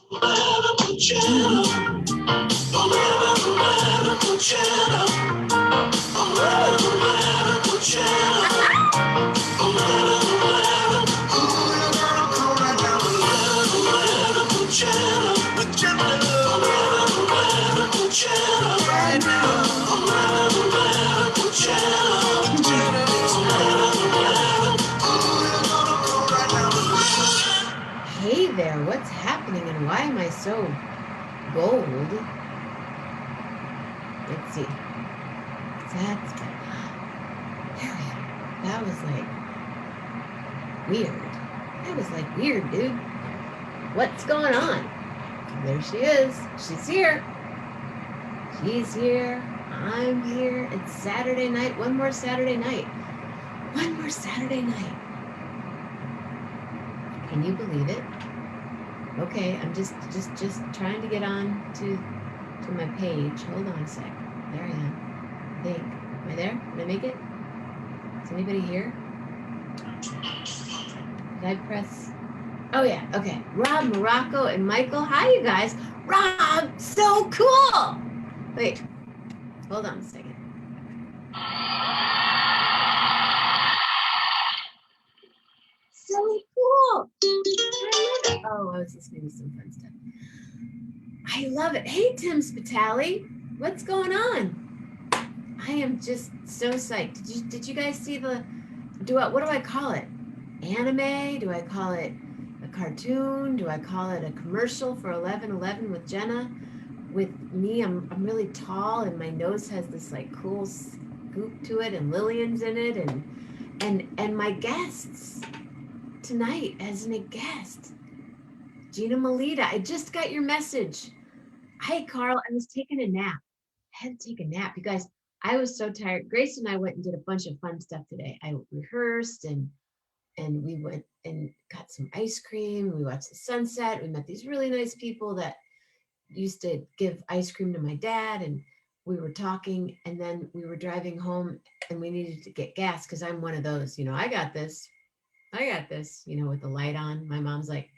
Hey there, what's happening and why am I so bold? Let's see. That's good. There we are. That was like weird. That was like weird, dude. What's going on? There she is. She's here. She's here. I'm here. It's Saturday night. One more Saturday night. One more Saturday night. Can you believe it? Okay, I'm just trying to get on to my page. Hold on a sec. There I am. I think. Am I there? Did I make it? Is anybody here? Did I press? Oh yeah, okay. Rob, Morocco, and Michael. Hi, you guys. Rob, so cool. Wait, hold on a second. So cool. Oh, I was listening to some fun stuff. I love it. Hey, Tim Spitali, what's going on? I am just so psyched. Did you guys see the? What do I call it? Anime? Do I call it a cartoon? Do I call it a commercial for 11:11 with Jenna? With me, I'm really tall and my nose has this like cool scoop to it, and Lillian's in it, and my guests tonight as a guest, Jenna Mammina. I just got your message. Hi, Carl. I was taking a nap. I had to take a nap, you guys. I was so tired. Grace and I went and did a bunch of fun stuff today. I rehearsed and we went and got some ice cream. We watched the sunset. We met these really nice people that used to give ice cream to my dad, and we were talking, and then we were driving home and we needed to get gas because I'm one of those, I got this, with the light on. My mom's like,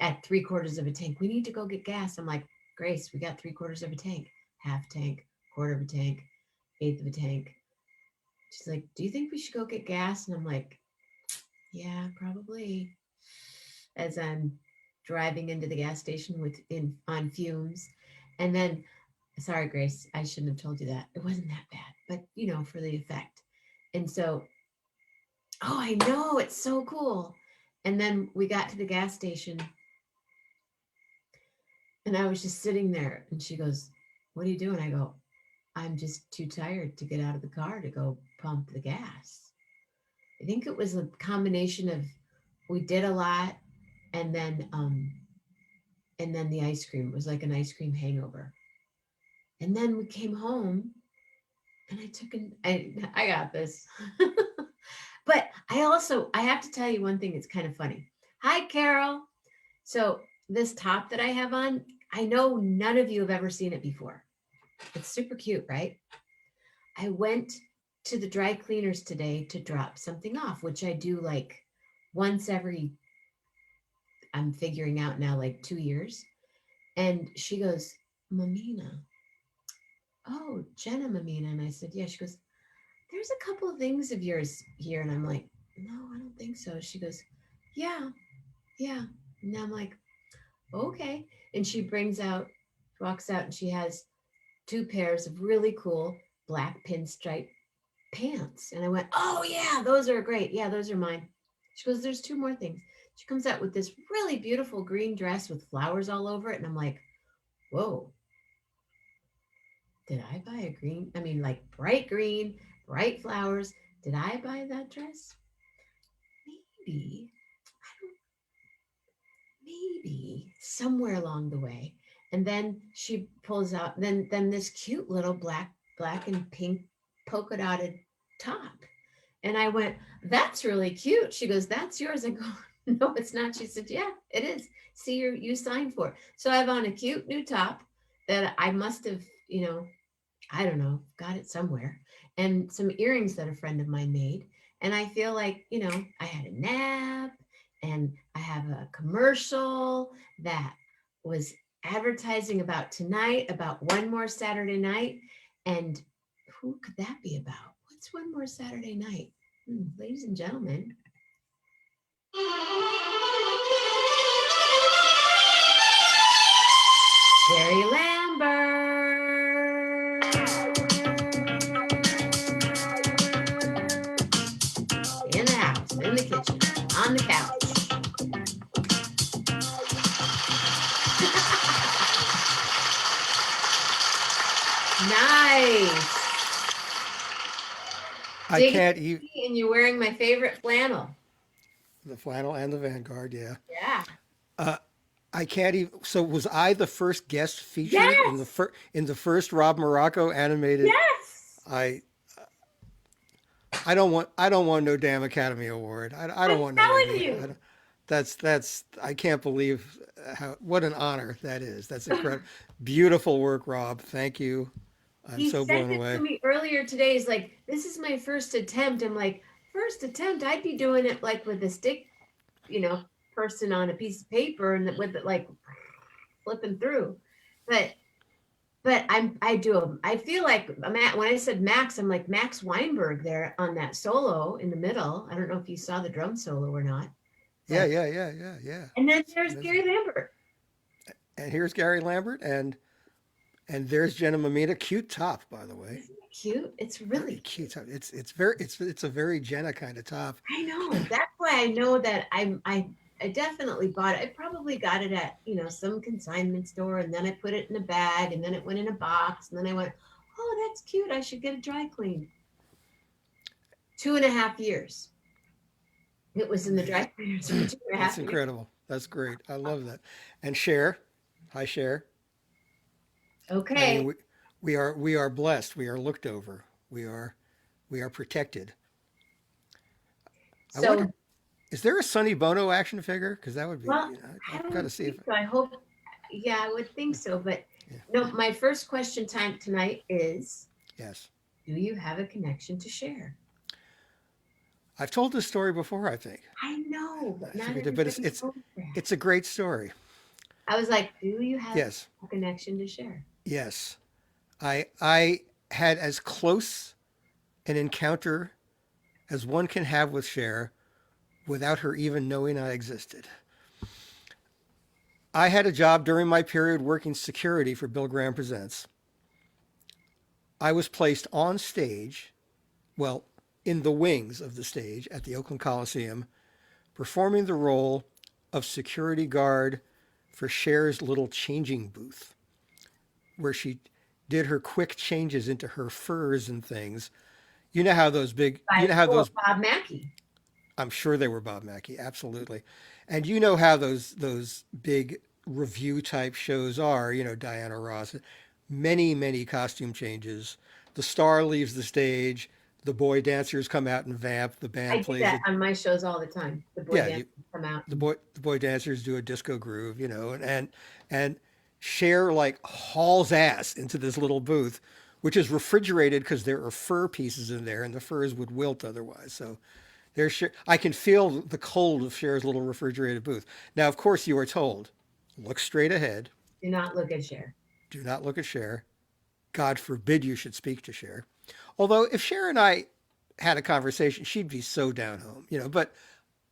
at 3/4 of a tank, we need to go get gas. I'm like, Grace, we got 3/4 of a tank, half tank, quarter of a tank, eighth of a tank. She's like, do you think we should go get gas? And I'm like, yeah, probably. As I'm driving into the gas station on fumes. And then, sorry, Grace, I shouldn't have told you that. It wasn't that bad, but for the effect. And so, oh, I know, it's so cool. And then we got to the gas station and I was just sitting there and she goes, what are you doing? I go, I'm just too tired to get out of the car to go pump the gas. I think it was a combination of we did a lot, and then the ice cream was like an ice cream hangover. And then we came home and I got this. But I have to tell you one thing that's kind of funny. Hi, Carol. So this top that I have on, I know none of you have ever seen it before. It's super cute, right? I went to the dry cleaners today to drop something off, which I do like once every, I'm figuring out now, like 2 years. And she goes, Mammina. Oh, Jenna Mammina. And I said, yeah. She goes, there's a couple of things of yours here. And I'm like, no, I don't think so. She goes, yeah. And I'm like, okay. And she walks out and she has 2 pairs of really cool black pinstripe pants. And I went, oh yeah, those are great. Yeah, those are mine. She goes, there's 2 more things. She comes out with this really beautiful green dress with flowers all over it. And I'm like, whoa, did I buy a green? I mean, like bright green, bright flowers. Did I buy that dress? Maybe. Maybe somewhere along the way. And then she pulls out then this cute little black and pink polka dotted top. And I went, that's really cute. She goes, that's yours. I go, no, it's not. She said, yeah, it is. See, you signed for it. So I have on a cute new top that I must have, I don't know, got it somewhere, and some earrings that a friend of mine made. And I feel like, I had a nap and I have a commercial that was advertising about tonight, about one more Saturday night. And who could that be about? What's one more Saturday night? Ladies and gentlemen. Gary Lambert. In the house, in the kitchen, on the couch. Nice. I can't eat And you're wearing my favorite flannel. the flannel and the Vanguard. Yeah. Yeah. I can't even. So was I the first guest featured in Yes. the first Rob Morocco animated? Yes. I I don't want no damn Academy Award. I don't I'm want no telling Emmy. you. That's I can't believe how what an honor that is. That's incredible. Beautiful work, Rob. Thank you. I'm He so sent blown it to away. me earlier today. He's like, this is my first attempt. I'm like, first attempt? I'd be doing it like with a stick, you know, person on a piece of paper and with it like flipping through. But I feel like when I said Max, I'm like Max Weinberg there on that solo in the middle. I don't know if you saw the drum solo or not, Yeah, but yeah, yeah, yeah, yeah. and then there's And, Gary Lambert. here's Gary Lambert, and there's Jenna Mammina. Cute top, by the way. Isn't it cute? It's Very really cute cute. top. It's a very Jenna kind of top. I know. That's why I know that I definitely bought it. I probably got it at, some consignment store, and then I put it in a bag, and then it went in a box, and then I went, oh, that's cute. I should get it dry cleaned. 2.5 years. It was in the dry cleaners for two and a That's half years. incredible. That's great. I love that. And Cher, hi Cher. I mean, Okay. we are blessed. We are looked over. We are protected. I So, wonder, is there a Sonny Bono action figure? Because that would be, well, I I've got don't to see if. think so. I hope, yeah, I would think so. But Yeah, no, my first question time tonight is, yes, do you have a connection to share? I've told this story before. I think I know, but I not figured it, but everybody knows that. it's a great story. I was like, do you have Yes, a connection to share? yes. I had as close an encounter as one can have with Cher without her even knowing I existed. I had a job during my period working security for Bill Graham Presents. I was placed on stage, well, in the wings of the stage at the Oakland Coliseum, performing the role of security guard for Cher's little changing booth, where she did her quick changes into her furs and things. You By know how oh, those, Bob Mackey. I'm sure they were Bob Mackey, absolutely. And you know how those big review type shows are, Diana Ross, many costume changes. The star leaves the stage, the boy dancers come out and vamp, the I band do plays that it. on my shows all the time. The boy Yeah, dancers come out. the boy dancers do a disco groove, and Cher like hauls ass into this little booth, which is refrigerated because there are fur pieces in there, and the furs would wilt otherwise. So there's Cher. I can feel the cold of Cher's little refrigerated booth. Now, of course, you are told, look straight ahead. Do not look at share. Do not look at Cher. God forbid you should speak to Cher. Although if Cher and I had a conversation, she'd be so down home. But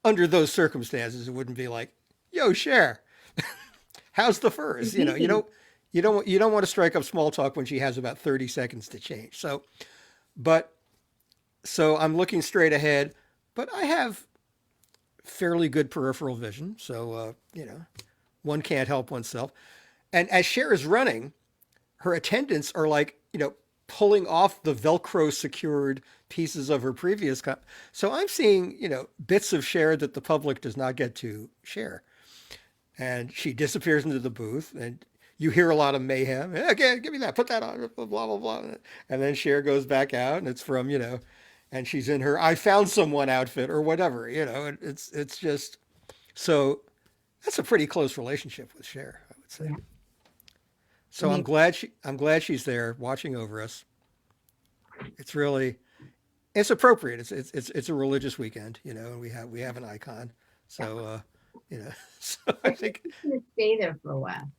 under those circumstances, it wouldn't be like, "Yo, Cher, how's the furs?" You don't want to strike up small talk when she has about 30 seconds to change. But so I'm looking straight ahead, but I have fairly good peripheral vision, so one can't help oneself. And as Cher is running, her attendants are like, pulling off the Velcro secured pieces of her previous. So I'm seeing, bits of Cher that the public does not get to share. And she disappears into the booth, and you hear a lot of mayhem. Okay, give me that, put that on, blah, blah, blah. And then Cher goes back out, and it's from, and she's in her I found someone outfit or whatever, and it's just so that's a pretty close relationship with Cher, I would say. Yeah. So I'm Maybe glad she's there watching over us. It's really it's appropriate. It's a religious weekend, and we have an icon. So so I I think think he's gonna stay there for a while.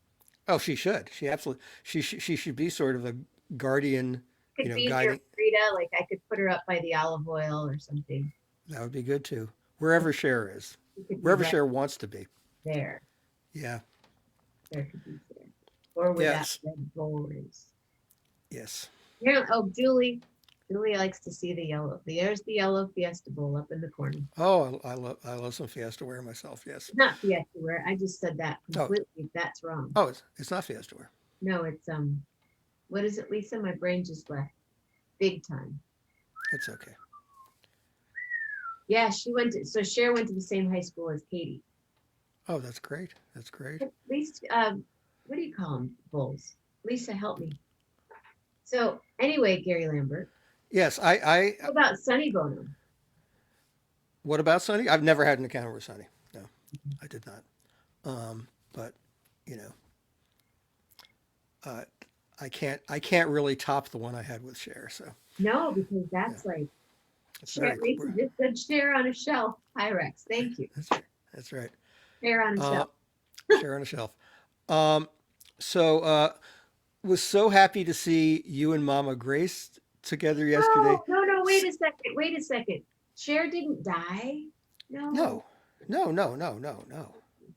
Oh, she should. She absolutely. She should be sort of a guardian. Could be your Guiding. Frida. Like I could put her up by the olive oil or something. That would be good too. Wherever Cher is, She could be wherever right Cher wants to be. there. Yeah. There could be there. Or where that Yes. red bowl is. Yes. Here, oh, Julie. Julie likes to see the yellow. There's the yellow Fiesta bowl up in the corner. Oh, I love some Fiesta ware myself. Yes. Not Fiesta ware. I just said that Oh, completely. That's wrong. oh, it's not Fiesta ware. No, it's what is it, Lisa? My brain just left. Big time. It's okay. Yeah, so Cher went to the same high school as Katie. Oh, that's great. That's great. At least, what do you call them? Bulls. Lisa, help me. So anyway, Gary Lambert. Yes, What about Sonny Bono? what about Sonny? I've never had an encounter with Sonny. No, I did not. But you know, uh, I can't really top the one I had with Cher. So No, because yeah, that's like it's Cher. very Lisa cool. just said Cher on a shelf. Pyrex. Thank you. That's right. That's right. Cher on a Uh, shelf. Cher on a shelf. Um, so was so happy to see you and Mama Grace together yesterday. No, no, no. Wait a second. Wait a second. Cher didn't die. No, No, no, no, no, no, no.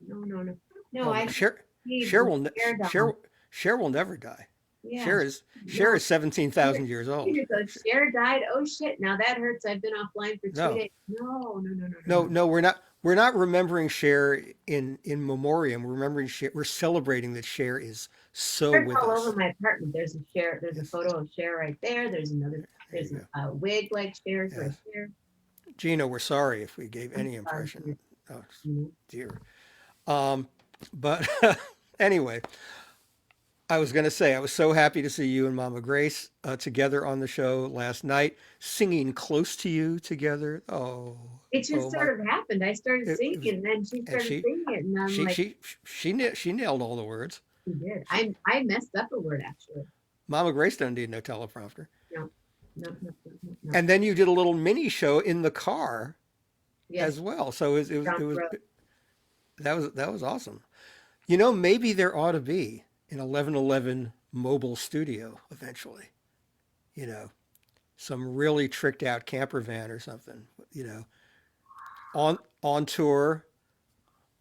no, no, no. No, Oh I no, don't believe Cher the will Cher Cher doll. Cher will never die. Yeah. Cher No. is 17,000 years old. Here goes Cher died. Oh shit! Now that hurts. I've been offline for two No, days. No, no, no, no, no, no, no. no. We're not remembering Cher in memoriam. We're remembering Cher. We're celebrating that Cher is so Cher's with all over us. my apartment. There's a Cher. There's a photo of Cher right there. There's another. There There's you go. a wig like Cher's right Yes, there. Gina, we're sorry if we gave I'm any sorry. impression. Oh You dear. Um, but anyway, I was going to say I was so happy to see you and Mama Grace together on the show last night, singing "Close to You" together. Oh, It just oh my! sort of happened. I started It singing, was, and then she and started singing it, and I'm she like, she she nailed all the words. she did. I messed up a word actually. Mama Grace doesn't need no teleprompter. No, no, no, no, no, no. And then you did a little mini show in the car Yes, as well. So John it was Throat. that was awesome. Maybe there ought to be an 1111 mobile studio eventually. You know, some really tricked out camper van or something. You know, on tour,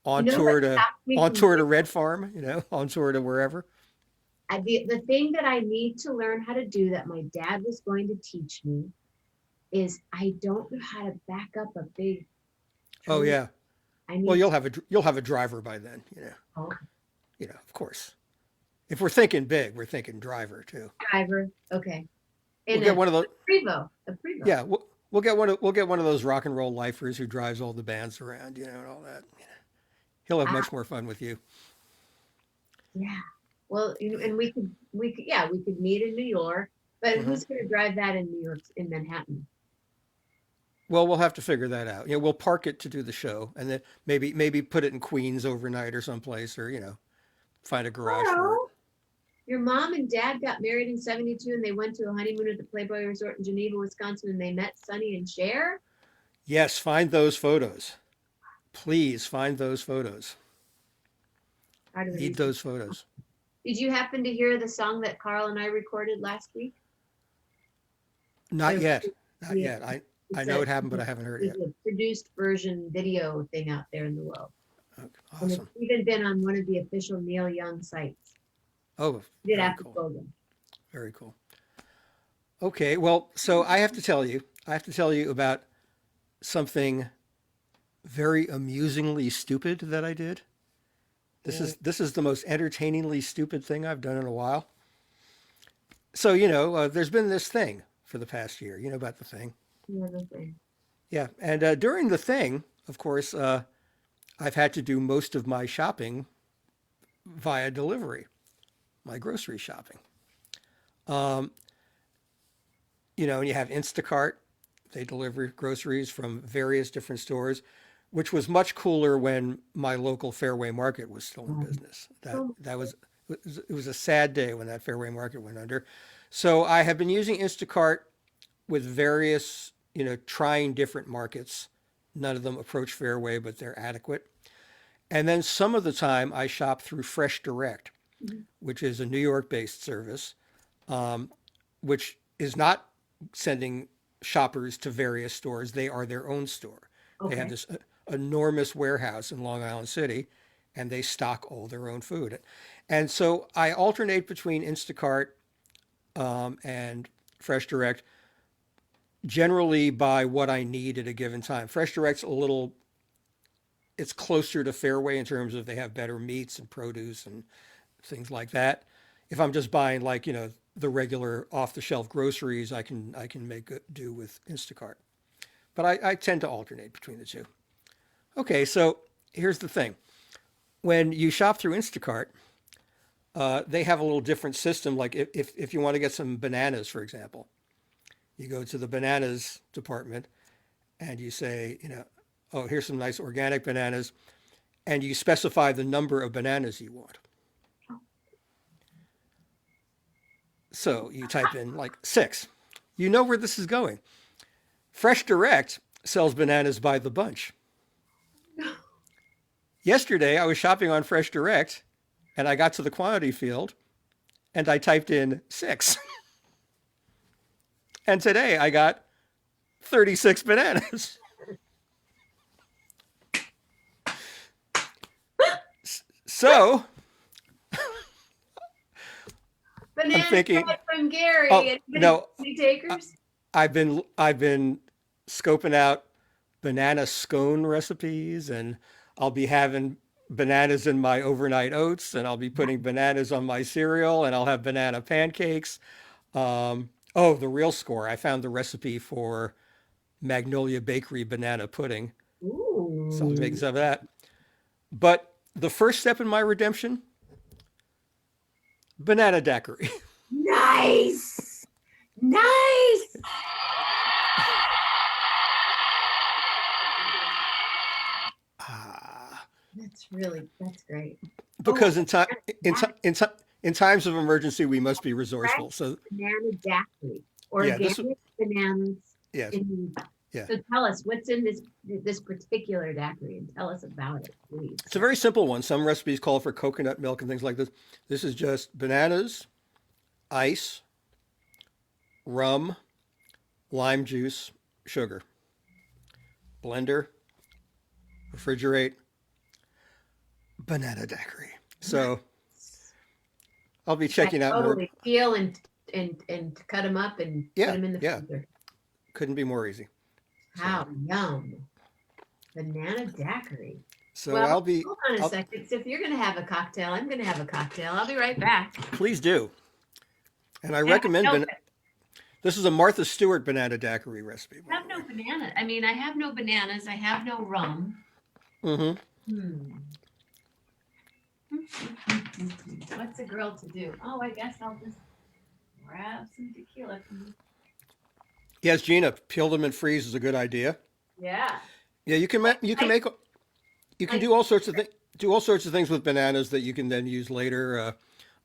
You on know what tour to stopped me on from tour doing to Red Farm. On tour to wherever. the thing that I need to learn how to do that my dad was going to teach me is I don't know how to back up a big Oh trailer. yeah. I Well, need to you'll have a driver by then. oh, Of course. If we're thinking big, we're thinking driver too. driver. Okay. We'll In get one of those. A Prevo. Yeah, we'll get one of those rock and roll lifers who drives all the bands around, and all that. He'll have Ah, much more fun with you. yeah. Well, and yeah, we could meet in New York, but Hmm. who's going to drive that in New York, in Manhattan? Well, we'll have to figure that out. We'll park it to do the show, and then maybe put it in Queens overnight or someplace, or find a garage for it. Hello. Your mom and dad got married in '72, and they went to a honeymoon at the Playboy Resort in Geneva, Wisconsin, and they met Sonny and Cher. Yes, find those photos. Please find those photos. How do Need these? those photos. Did you happen to hear the song that Carl and I recorded last week? Not The, yet. Not the, yet. I it's know a, it happened, but I haven't heard it there's a produced version video thing out there in the world. yet. Okay, And it's awesome. even been on one of the official Neil Young sites. Oh, We did very have to cool. go them. Very cool. Okay, well, so I have to tell you about something very amusingly stupid that I did. This is the most entertainingly stupid thing I've done in a while. So there's been this thing for the past year. You know about the thing, The other thing. yeah. And during the thing, of course, I've had to do most of my shopping via delivery, my grocery shopping. Um, and you have Instacart. They deliver groceries from various different stores, which was much cooler when my local Fairway Market was still in business. Oh, It was a sad day when that Fairway Market went under. So I have been using Instacart with various, trying different markets. None of them approach Fairway, but they're adequate. And then some of the time I shop through Fresh Direct. Mhm. which is a New York-based service, which is not sending shoppers to various stores. They are their own store. They have Okay. this enormous warehouse in Long Island City, and they stock all their own food. And so I alternate between Instacart and Fresh Direct, generally by what I need at a given time. Fresh Direct's a little, it's closer to Fairway in terms of they have better meats and produce and things like that. If I'm just buying like, the regular off the shelf groceries, I can make do with Instacart. But I tend to alternate between the two. Okay, so here's the thing. When you shop through Instacart, they have a little different system. Like if you want to get some bananas, for example, you go to the bananas department and you say, oh, here's some nice organic bananas, and you specify the number of bananas you want. So you type in like 6. You know where this is going. Fresh Direct sells bananas by the bunch. Yesterday, I was shopping on Fresh Direct and I got to the quantity field and I typed in 6. And today I got 36 bananas. So I'm Banana thinking, bread from Gary. oh Anybody, no, any takers? I've been scoping out banana scone recipes, and I'll be having bananas in my overnight oats, and I'll be putting bananas on my cereal, and I'll have banana pancakes. Oh, the real score! I found the recipe for Magnolia Bakery banana pudding, so I'll be making Ooh. some of that. But the first step in my redemption, banana daiquiri. Nice. Nice. Ah, That's great. Oh, because in that in times of emergency, we must be resourceful. fresh So banana daiquiri. yeah, Organic bananas. yes, In, yeah. so tell us what's in this particular daiquiri and tell us about it, please. It's a very simple one. Some recipes call for coconut milk and things like this. This is just bananas, ice, rum, lime juice, sugar. Blender, refrigerate, banana daiquiri. So I'll be I checking out more. totally peel and cut them up and put Yeah, them in the yeah. freezer. Couldn't be more easy. So How yum. Banana daiquiri. so Well, I'll be. hold on a I'll, second. So if you're going to have a cocktail, I'm going to have a cocktail. I'll be right back. please do. And I I have recommend no, this is a Martha Stewart banana daiquiri recipe. I have no banana. I mean, I have no bananas. I have no rum. Mm-hmm. Hmm. What's a girl to do? Oh, I guess I'll just grab some tequila. Yes, Gina, peel them and freeze is a good idea. Yeah. Yeah, you can I, make you can I, do all sorts of do all sorts of things with bananas that you can then use later.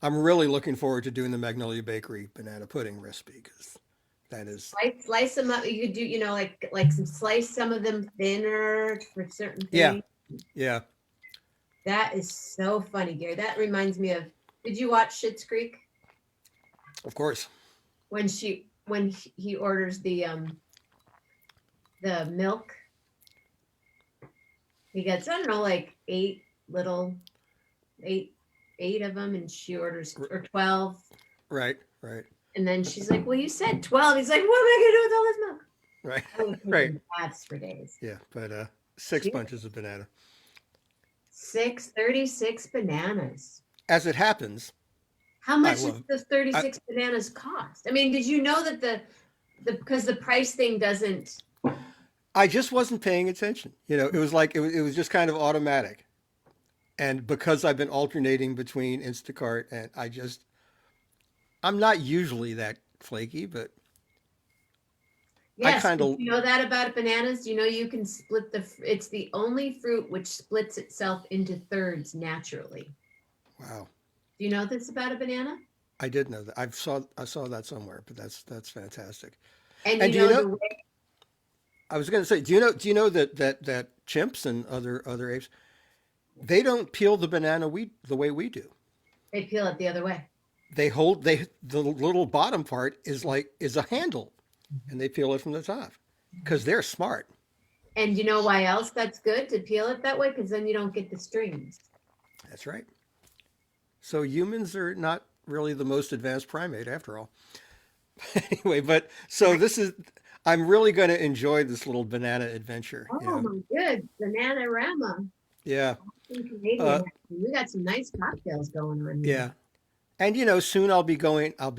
I'm really looking forward to doing the Magnolia Bakery banana pudding recipe because that is slice them up. You could do, like slice some of them thinner for certain yeah, things. yeah, That is so funny, Gary. That reminds me of. Did you watch Schitt's Creek of course. when he orders the milk? He gets, I don't know, like eight of them, and she orders, or 12. Right, right, And then she's like, well, you said 12. He's like, what am I going to do with all this milk? right, I would take right. baths for days. Yeah, but 6 She- bunches of banana. 36 bananas. As it happens, How I much does love. the 36 bananas cost? I mean, did you know that because the price thing doesn't, I just wasn't paying attention. It was like it was just kind of automatic. And because I've been alternating between Instacart and I'm not usually that flaky, but I yes, kind did of you know that about bananas? Do you know you can split it's the only fruit which splits itself into thirds naturally. wow. Do you know this about a banana? I did know that. I saw that somewhere, but that's fantastic. And And you do you know know? the way, I was going to say, do you know that chimps and other apes, they don't peel the banana the way we do. They peel it the other way. The little bottom part is a handle, and they peel it from the top because they're smart. And you know why else that's good to peel it that way? Because then you don't get the strings. That's right. So humans are not really the most advanced primate after all. Anyway, but so this is I'm really going to enjoy this little banana adventure, you Oh know. my good. Bananarama. Yeah. In Canadian, Uh we got some nice cocktails going on here. yeah. And soon I'll be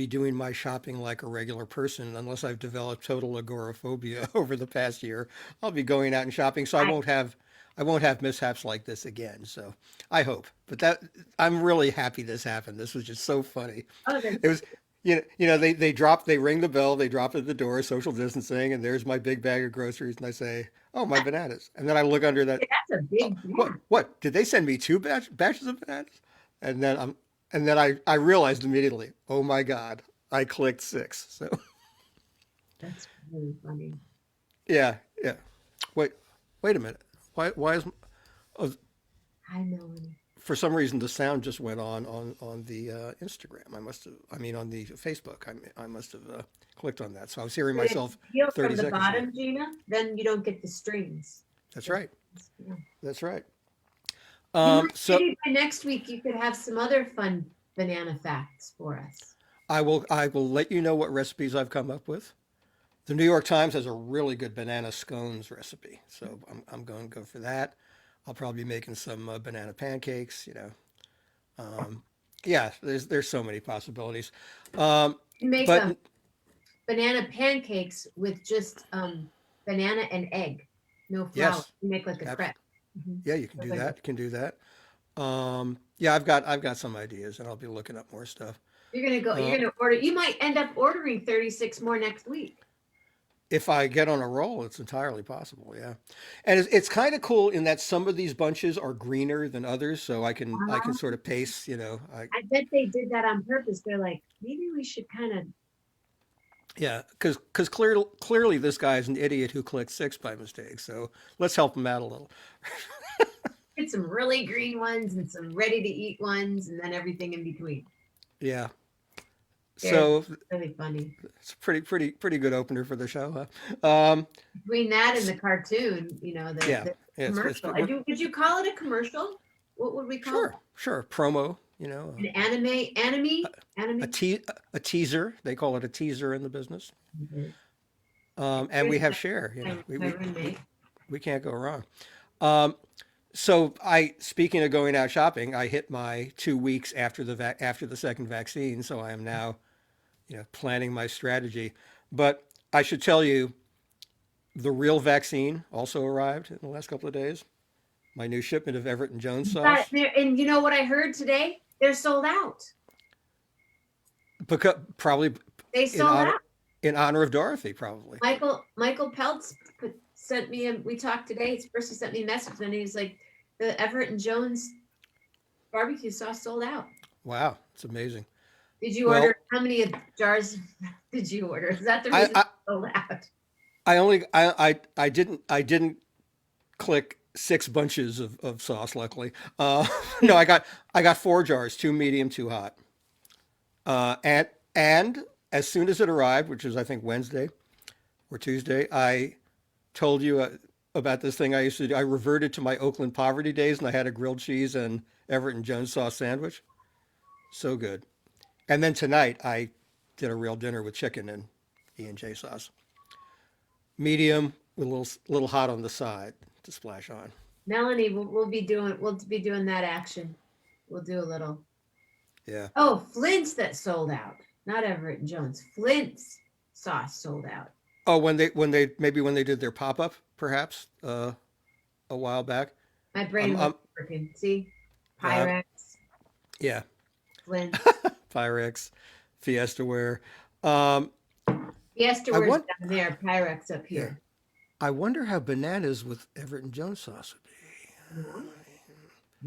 doing my shopping like a regular person unless I've developed total agoraphobia over the past year. I'll be going out and shopping so I, I won't have mishaps like this again. So I hope. But I'm really happy this happened. This was just so funny. oh, that's, It was they ring the bell, they drop at the door, social distancing, and there's my big bag of groceries and I say, "Oh, my bananas." And then I look under that, that's a "Oh, big bag. what? Did they send me two batches of bananas?" And then I realized immediately, oh my God, I clicked 6. So That's really funny. yeah, yeah. Wait, wait a minute. Why is oh, I know. for some reason the sound just went on the Instagram. I mean on the Facebook. I must have clicked on that. So I was hearing But if myself you peel 30 from the seconds ago. bottom, Gina, then you don't get the strings. That's right. Yeah. That's right. So Maybe by next week you could have some other fun banana facts for us. I will let you know what recipes I've come up with. The New York Times has a really good banana scones recipe, so I'm going to go for that. I'll probably be making some banana pancakes. Yeah, there's so many possibilities. You make But banana pancakes with just banana and egg, no flour. yes, You make like a ab- crepe. Mhm. yeah, you can do Okay. that. You can do that. Yeah, I've got some ideas, and I'll be looking up more stuff. You're gonna go. Uh, You're gonna order. You might end up ordering 36 more next week. if I get on a roll, it's entirely possible. Yeah, and it's kind of cool in that some of these bunches are greener than others, so I can Uh, sort of pace. I bet they did that on purpose. They're like, maybe we should kind of. Yeah, because clearly this guy's an idiot who clicked 6 by mistake. So let's help him out a little. Get some really green ones and some ready to eat ones, and then everything in between. Yeah. They're So really funny. it's a pretty good opener for the show, huh? Between that and the cartoon, Yeah. the It's commercial. Would you call it a commercial? What would we call sure promo. it? An anime? A teaser. They call it a teaser in the business. Mhm. And we have share. My roommate. We can't go wrong. Um, so speaking of going out shopping, I hit my 2 weeks after after the second vaccine. So I am now, planning my strategy. But I should tell you, the real vaccine also arrived in the last couple of days. My new shipment of Everett and Jones sauce. And you know what I heard today? They're sold out. Because probably They in sold honor out. in honor of Dorothy, probably. Michael Peltz sent me we talked today. First he sent me a message, and he was like, the Everett and Jones barbecue sauce sold out. Wow, it's amazing. Did you Well, order? How many jars did you order? Is that the reason I it sold out? I didn't click 6 bunches of sauce. Luckily, no, I got 4 jars, 2 medium, 2 hot. And as soon as it arrived, which was I think Wednesday or Tuesday, I told you about this thing I used to do. I reverted to my Oakland poverty days, and I had a grilled cheese and Everett and Jones sauce sandwich. So good. And then tonight I did a real dinner with chicken and E&J sauce. Medium with a little hot on the side to splash on. Melanie, we'll be doing that action. We'll do a little. Yeah. Oh, Flint's that sold out. Not Everett and Jones. Flint's sauce sold out. Oh, when they did their pop up, perhaps a while back. My brain was working. See, Pyrex, Yeah, Flint. Pyrex, Fiesta Ware. Um, Fiesta I was want, down there. Pyrex up yeah, here. I wonder how bananas with Everett and Jones sauce would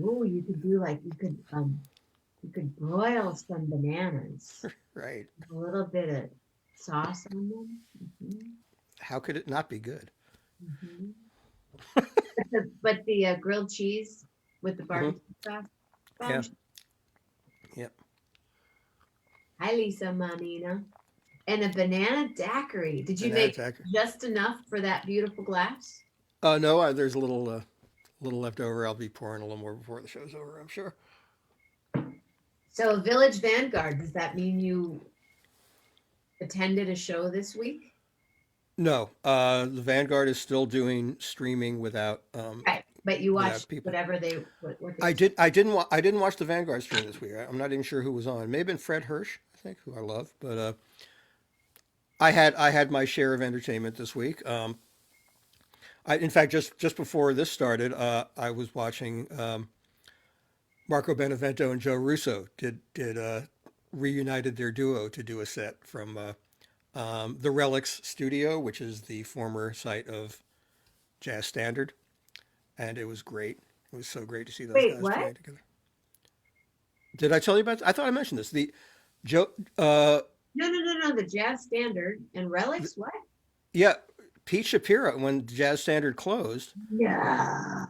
Oh, you could do you could broil some bananas. be. Right. A little bit of sauce on them. Mm-hmm. How could it not be good? Mm-hmm. But the grilled cheese with the Hmm. barbecue sauce. Yeah. Yep. Hi, Lisa Mammina. And a banana daiquiri. Did you Banana make attacker. just enough for that beautiful glass? No, there's a little left over. I'll be pouring a little more before the show's over, I'm sure. So, Village Vanguard, does that mean you attended a show this week? No, the Vanguard is still doing streaming Right. But you watched without people. whatever what they I were. did. I didn't watch the Vanguard stream this week. I'm not even sure who was on. It may have been Fred Hirsch, I think, who I love. But I had my share of entertainment this week. In fact, just before this started, I was watching Marco Benevento and Joe Russo did reunited their duo to do a set from the Relics Studio, which is the former site of Jazz Standard, and it was great. It was so great to see those Wait, guys what? playing together. Did I tell you about? I thought I mentioned this. The Joe, No. The Jazz Standard and Relics. What? yeah, Pete Shapiro. When Jazz Standard closed, Yeah.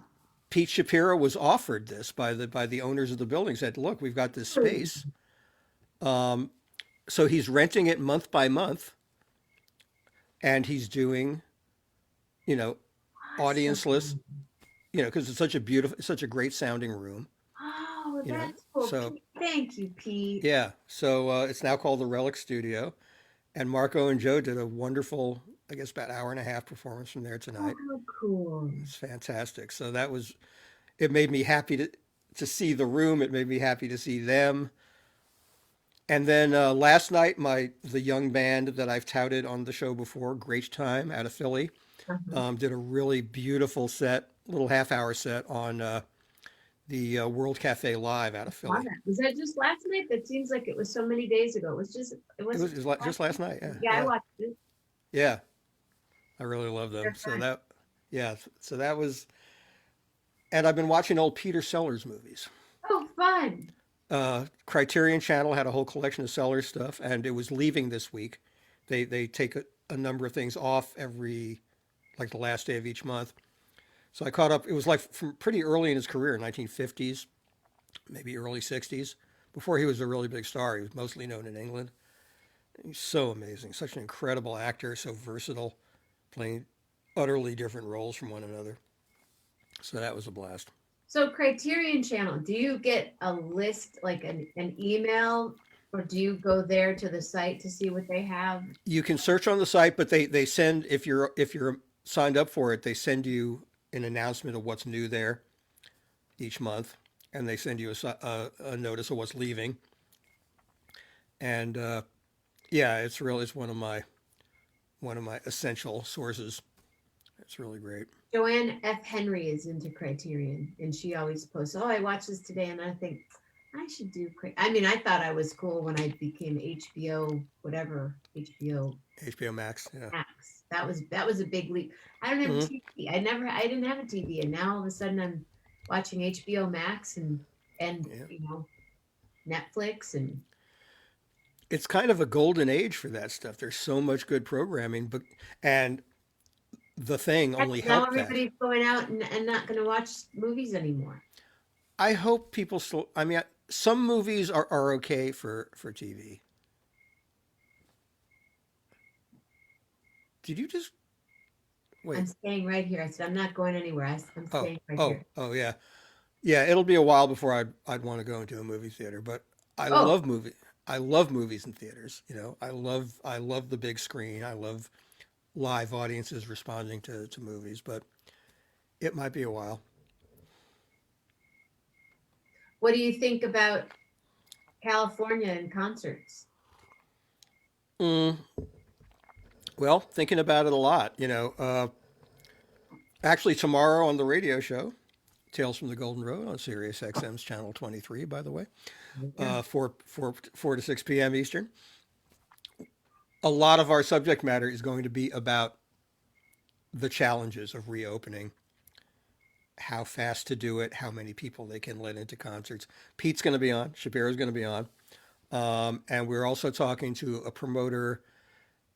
Pete Shapiro was offered this by the owners of the building. Said, "Look, we've got this space." So he's renting it month by month, and he's doing, you know, audienceless, Awesome. because it's such a great sounding room, Oh, you know. that's cool. So Thank you, Pete. yeah, so it's now called the Relic Studio, and Marco and Joe did a wonderful, I guess, about hour and a half performance from there Oh, tonight. how cool. It's fantastic. So it made me happy to see the room. It made me happy to see them. And then last night, the young band that I've touted on the show before, Great Time out of Philly, Uh-huh. did a really beautiful set, little half-hour set on the World Cafe Live out of Saw Philly. that. Was that just last night? That seems like it was so many days ago. It It wasn't was last just last night. night. Yeah, Yeah, I yeah, watched it. yeah. I really love them. They're So fun. yeah. So that was, and I've been watching old Peter Sellers movies. Oh, fun. Criterion Channel had a whole collection of Sellers stuff, and it was leaving this week. They take a number of things off every like the last day of each month. So I caught up. It was like from pretty early in his career, 1950s, maybe early 60s, before he was a really big star. He was mostly known in England. He's so amazing, such an incredible actor, so versatile, playing utterly different roles from one another. So that was a blast. So Criterion Channel, do you get a list, like an email, or do you go there to the site to see what they have? You can search on the site, but they send if you're signed up for it, they send you an announcement of what's new there each month, and they send you a notice of what's leaving. And yeah, it's one of my essential sources. It's really great. Joanne F. Henry is into Criterion, and she always posts, "Oh, I watched this today," and I think I should do. I mean, I thought I was cool when I became HBO, whatever HBO HBO Max. Yeah. Max. That was a big leap. I don't have a Hmm. TV. I didn't have a TV, and now all of a sudden I'm watching HBO Max and Yeah. Netflix and It's kind of a golden age for that stuff. There's so much good programming, but and the thing only now helped that. everybody's going out and not going to watch movies anymore. I hope people still. I mean, some movies are okay for TV. Did you just I'm wait? staying right here. I said I'm not going anywhere. I'm Oh, staying right oh, here. oh, yeah, yeah. It'll be a while before I'd want to go into a movie theater, but I Oh, love movie. I love movies in theaters. I love the big screen. I love live audiences responding to movies, but it might be a while. what do you think about California and concerts? Mm, well, thinking about it a lot. Actually, tomorrow on the radio show, Tales from the Golden Road on Sirius XM's Channel 23, by the way, Yeah. 4 to 6 p.m. Eastern. A lot of our subject matter is going to be about the challenges of reopening, how fast to do it, how many people they can let into concerts. Pete's going to be on, Shapiro's going to be on. And we're also talking to a promoter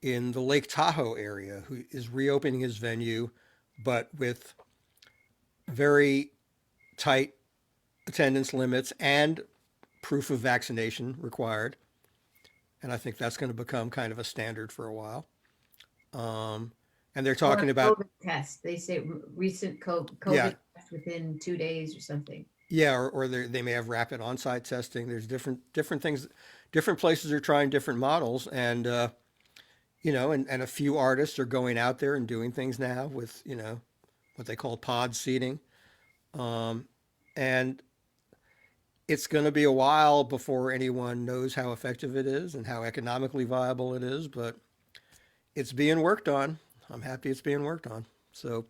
in the Lake Tahoe area who is reopening his venue, but with very tight attendance limits and proof of vaccination required. And I think that's going to become kind of a standard for a while. And they're Or talking a about, COVID test. They say recent yeah, COVID test within 2 days or something. yeah, or they may have rapid on-site testing. There's different things, different places are trying different models, and and a few artists are going out there and doing things now with what they call pod seating, and it's going to be a while before anyone knows how effective it is and how economically viable it is, but it's being worked on. I'm happy it's being worked on. So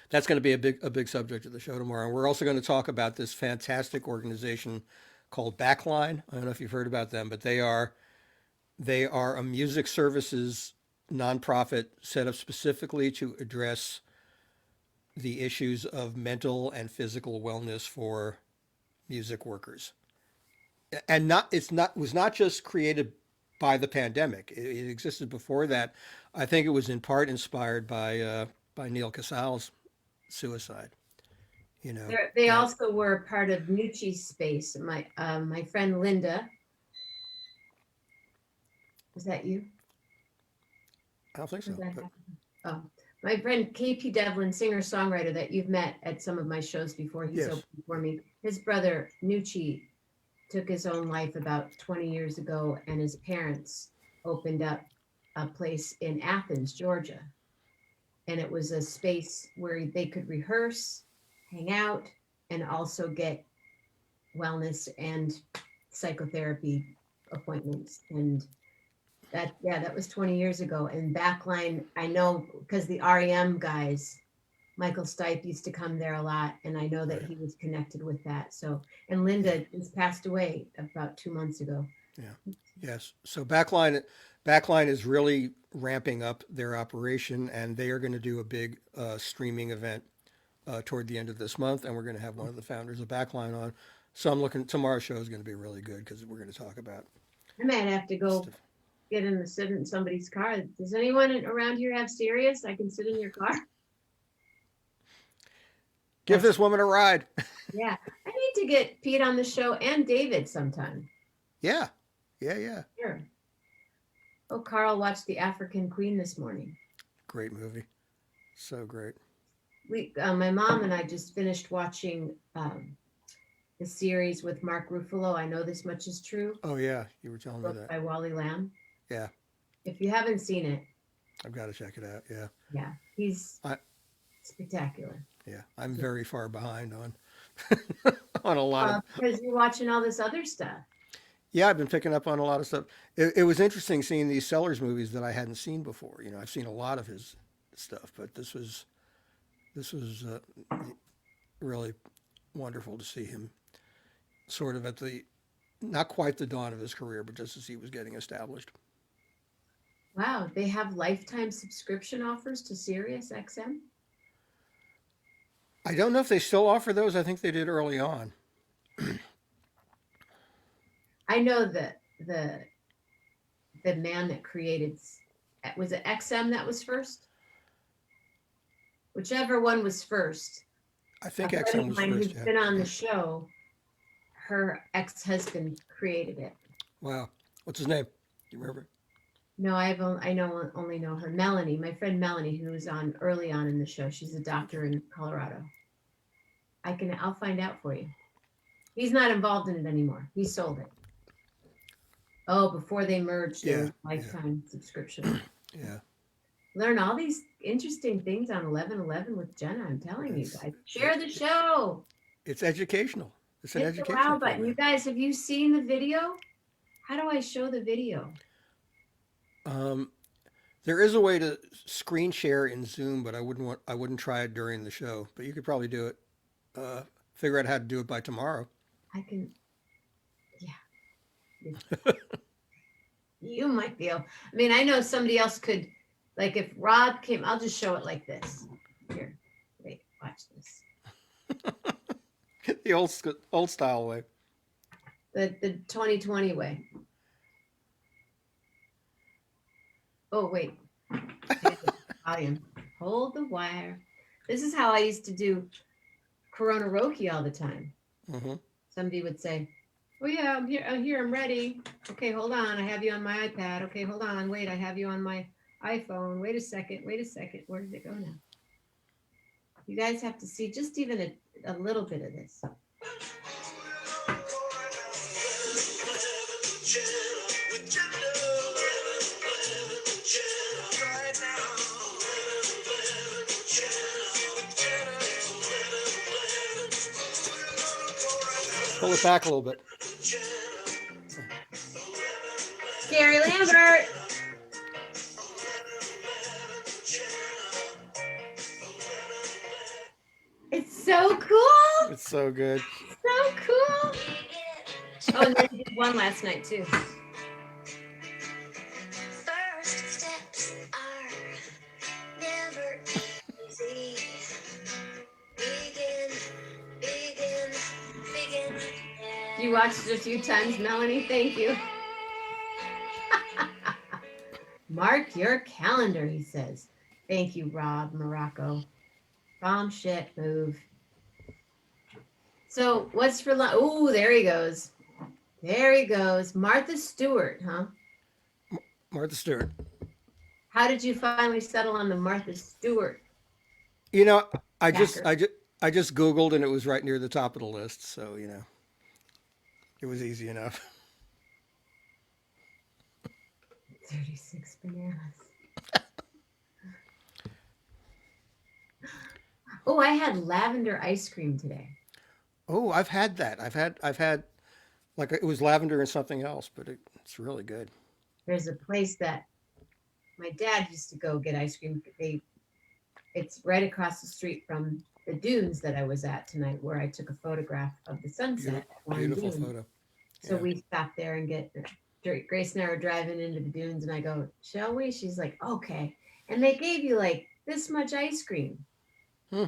that's going to be a big subject of the show tomorrow. And we're also going to talk about this fantastic organization called Backline. I don't know if you've heard about them, but they are a music services nonprofit set up specifically to address the issues of mental and physical wellness for music workers. And not it's not was not just created by the pandemic. It existed before that. I think it was in part inspired by Neil Casal's suicide. They And also were part of Nucci's space. My friend Linda, was that you? I don't think so. Was that But Oh, my friend KP Devlin, singer songwriter that you've met at some of my shows before. He's yes, opened for me. His brother Nucci took his own life about 20 years ago, and his parents opened up a place in Athens, Georgia. And it was a space where they could rehearse, hang out, and also get wellness and psychotherapy appointments. And that was 20 years ago. And Backline, I know because the REM guys, Michael Stipe used to come there a lot, and I know that right, he was connected with that. So, and Linda just passed away about 2 months ago. yeah, yes. So Backline is really ramping up their operation, and they are going to do a big streaming event toward the end of this month, and we're going to have one of the founders of Backline on. So I'm looking. Tomorrow's show is going to be really good because we're going to talk about I might have to go stuff. get sit in somebody's car. Does anyone around here have Sirius? I can sit in your car. Give this woman a ride. Yeah, I need to get Pete on the show and David sometime. Yeah, yeah. Sure. Oh, Carl watched The African Queen this morning. Great movie. So great. My mom and I just finished watching the series with Mark Ruffalo. I Know This Much Is True. Oh yeah, you were telling me Book that. by Wally Lamb. Yeah, If you haven't seen it, I've got to check it out. Yeah. yeah, he's I, spectacular. yeah, I'm very far behind on on a lot of. Because you're watching all this other stuff. Yeah, I've been picking up on a lot of stuff. It was interesting seeing these Sellers movies that I hadn't seen before. I've seen a lot of his stuff, but this was really wonderful to see him sort of at the not quite the dawn of his career, but just as he was getting established. Wow, they have lifetime subscription offers to Sirius XM. I don't know if they still offer those. I think they did early on. I know that the man that created, was it XM that was first? Whichever one was first. I think A friend XM of was mine first. who's Yeah. been on the show, her ex-husband created it. Wow. What's his name? Do you remember? No, only know her. Melanie, my friend Melanie, who was on early on in the show. She's a doctor in Colorado. I'll find out for you. He's not involved in it anymore. He sold it. Oh, before they merged, Yeah, their lifetime subscription. Yeah. Learn all these interesting things on 1111 with Jenna. I'm telling you It's guys. Share the show. it's educational. It's an Hit the educational wow button. program. You guys, have you seen the video? How do I show the video? Um, there is a way to screen share in Zoom, but I wouldn't try it during the show. But you could probably do it. Figure out how to do it by tomorrow. I can, yeah. You might be able. I mean, I know somebody else could, like if Rob came, I'll just show it like this. Here, wait, watch this. The old style way. The 2020 way. Oh, wait. Volume. Hold the wire. This is how I used to do Corona Roki all the time. Hmm. Somebody would say, Oh yeah, I'm here. I'm here. I'm ready. Okay, hold on. I have you on my iPad. Okay, hold on. Wait, I have you on my iPhone. Wait a second. Wait a second. Where did it go now? You guys have to see just even a little bit of this. Pull it back a little bit. Gary Lambert. It's so cool. It's so good. So cool. Oh, and then he did one last night too. First steps are never easy. Begin. You watched it a few times, Melanie. Thank you. Mark your calendar, he says. Thank you, Rob Morocco. Bomb shit move. So what's for lunch? Oh, there he goes. There he goes. Martha Stewart, huh? Martha Stewart. How did you finally settle on the Martha Stewart? You know, I just Backer? I just Googled and it was right near the top of the list, so it was easy enough. 36 bananas. Oh, I had lavender ice cream today. Oh, I've had that. I've had like it was lavender and something else, but it's really good. There's a place that my dad used to go get ice cream. It's right across the street from the dunes that I was at tonight, where I took a photograph of the sunset at one Beautiful dune. photo. So Yeah. we stopped there and Grace and I were driving into the dunes, and I go, "Shall we?" She's like, "Okay." And they gave you like this much ice cream. Hmm.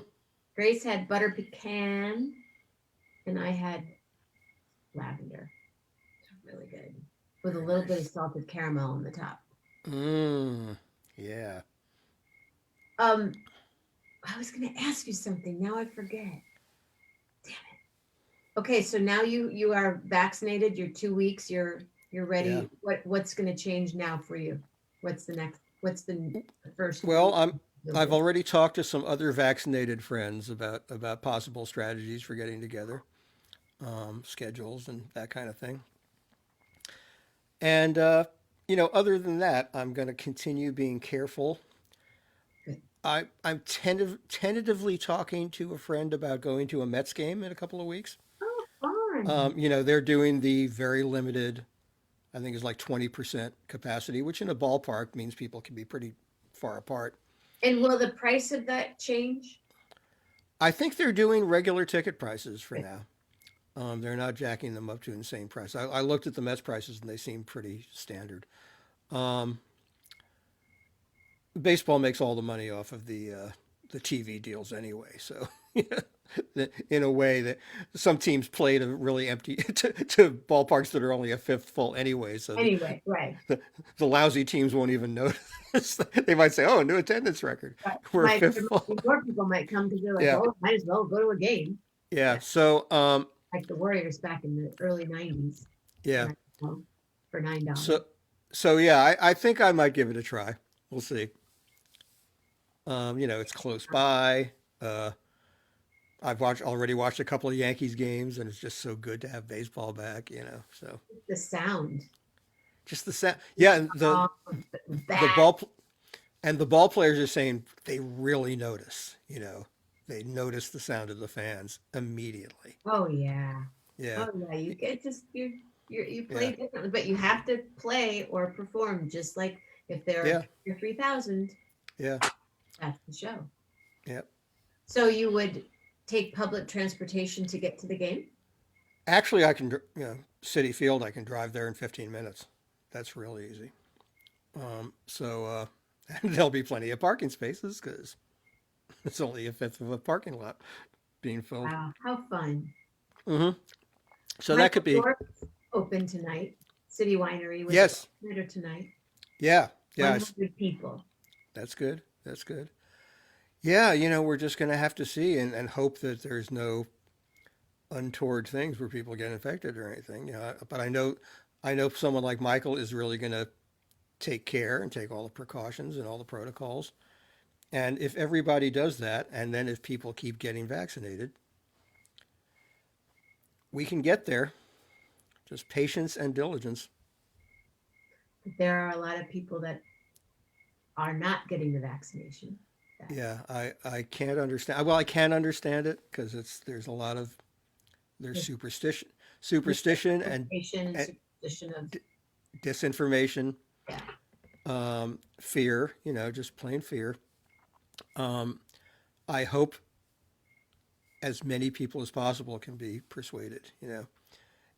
Grace had butter pecan, and I had lavender. Really good, with a Very little bit of nice. salted caramel on the top. Mmm. Yeah. Um, I was gonna ask you something. Now I forget. Damn it. Okay, so now you are vaccinated. You're 2 weeks. You're Yeah. ready. What's gonna change now for you? What's the next? What's the first? Well, You'll I've do? already talked to some other vaccinated friends about possible strategies for getting together, schedules and that kind of thing. And other than that, I'm going to continue being careful. Good. I'm tentatively talking to a friend about going to a Mets game in a couple of weeks. Oh, fun. They're doing the very limited, I think it's like 20% capacity, which in a ballpark means people can be pretty far apart. And will the price of that change? I think they're doing regular ticket prices for Good. now. They're not jacking them up to insane price. I looked at the Mets prices and they seem pretty standard. Um, Baseball makes all the money off of the TV deals anyway. So in a way that some teams play to really empty to ballparks that are only a fifth full anyway. So Anyway, right. the lousy teams won't even notice. They might say, "Oh, new attendance record. But We're a fifth full." more people might come because they're like, Yeah, oh, might as well go to a game. yeah. Yeah. So Like the Warriors back in the early '90s. yeah. For $9. So yeah, I think I might give it a try. We'll see. It's close by. Uh, I've already watched a couple of Yankees games, and it's just so good to have baseball back. So The sound. just the sound. Yeah, and Oh, the bat. ball and the ball players are saying they really notice. They notice the sound of the fans immediately. Oh yeah. Yeah, Oh yeah. You get just you yeah, play differently, but you have to play or perform just like if there are yeah, 3,000. yeah, That's the show. yeah. So you would take public transportation to get to the game? Actually, I can, City Field, I can drive there in 15 minutes. That's real easy. So there'll be plenty of parking spaces because it's only a fifth of a parking lot being filled. Wow, how fun. Hmm. So that Michael could be, York's open tonight. City Winery was yes, later tonight. yeah, yeah. 100 people. That's good. That's good. Yeah, we're just going to have to see and hope that there's no untoward things where people get infected or anything. But I know someone like Michael is really going to take care and take all the precautions and all the protocols. And if everybody does that, and then if people keep getting vaccinated, we can get there. Just patience and diligence. There are a lot of people that are not getting the vaccination. Yeah, I can't understand. Well, I can understand it because there's a lot of there's Mis- superstition Misinformation and and superstition of, disinformation, yeah. fear. Just plain fear. Um, I hope as many people as possible can be persuaded.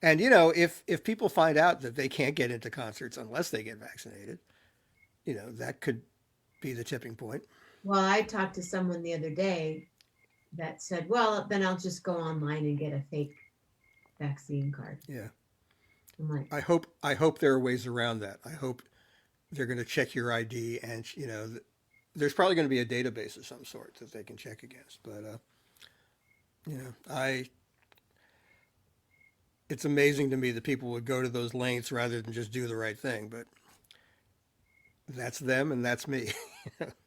And if people find out that they can't get into concerts unless they get vaccinated, that could be the tipping point. Well, I talked to someone the other day that said, well, then I'll just go online and get a fake vaccine card. Yeah. I'm like, I hope there are ways around that. I hope they're going to check your ID, and there's probably going to be a database of some sort that they can check against. But I it's amazing to me that people would go to those lengths rather than just do the right thing. But that's them, and that's me.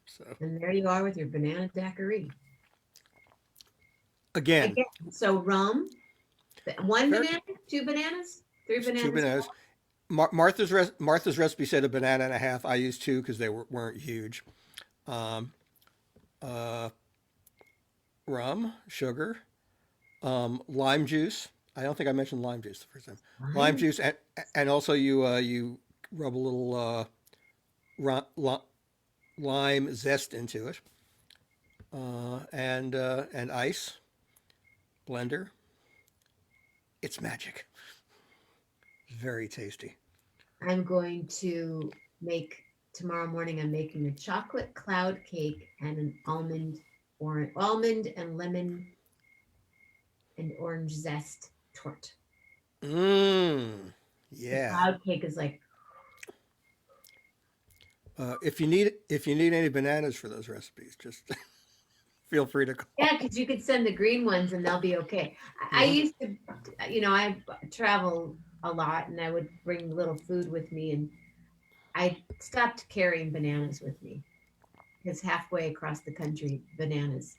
So and there you are with your banana daiquiri. again, Again, so rum, one fair, banana, two bananas, three two bananas. bananas. Martha's recipe said a banana and a half. I used two because they weren't huge. Um, uh, rum, sugar, lime juice. I don't think I mentioned lime juice the first time. Lime Fine. juice, and also you rub a little lime zest into it, and ice blender. It's magic. Very tasty. I'm going to make tomorrow morning. I'm making a chocolate cloud cake and an almond and lemon and orange zest tort. Mmm. The Yeah. cloud cake is like, If you need any bananas for those recipes, just feel free to call. yeah, because you could send the green ones and they'll be okay. I Hmm. used to, I travel a lot and I would bring little food with me, and I stopped carrying bananas with me because halfway across the country, bananas.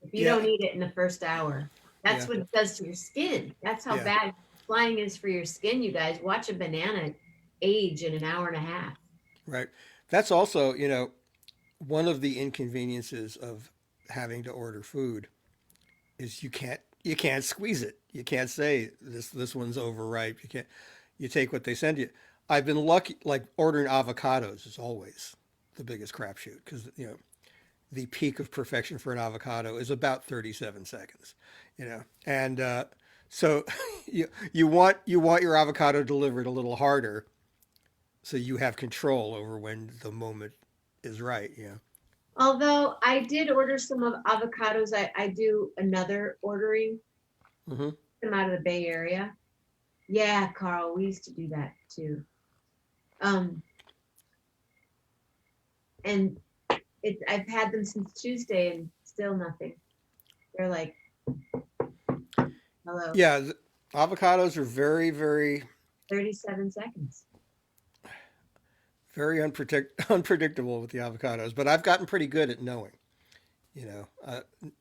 If you Yeah. don't eat it in the first hour, that's Yeah. what it does to your skin. That's how Yeah. bad flying is for your skin, you guys. Watch a banana age in an hour and a half. Right. That's also, one of the inconveniences of having to order food is you can't squeeze it. You can't say this one's overripe. You can't. You take what they send you. I've been lucky. Like ordering avocados is always the biggest crapshoot because the peak of perfection for an avocado is about 37 seconds. And so you want your avocado delivered a little harder so you have control over when the moment is right. Although I did order some of avocados, I do another ordering Hmm. them out of the Bay Area. Yeah, Carl, we used to do that too. Um, and I've had them since Tuesday and still nothing. They're like, hello, Yeah, avocados are very, very, 37 seconds. very unpredictable with the avocados. But I've gotten pretty good at knowing, you know, uh,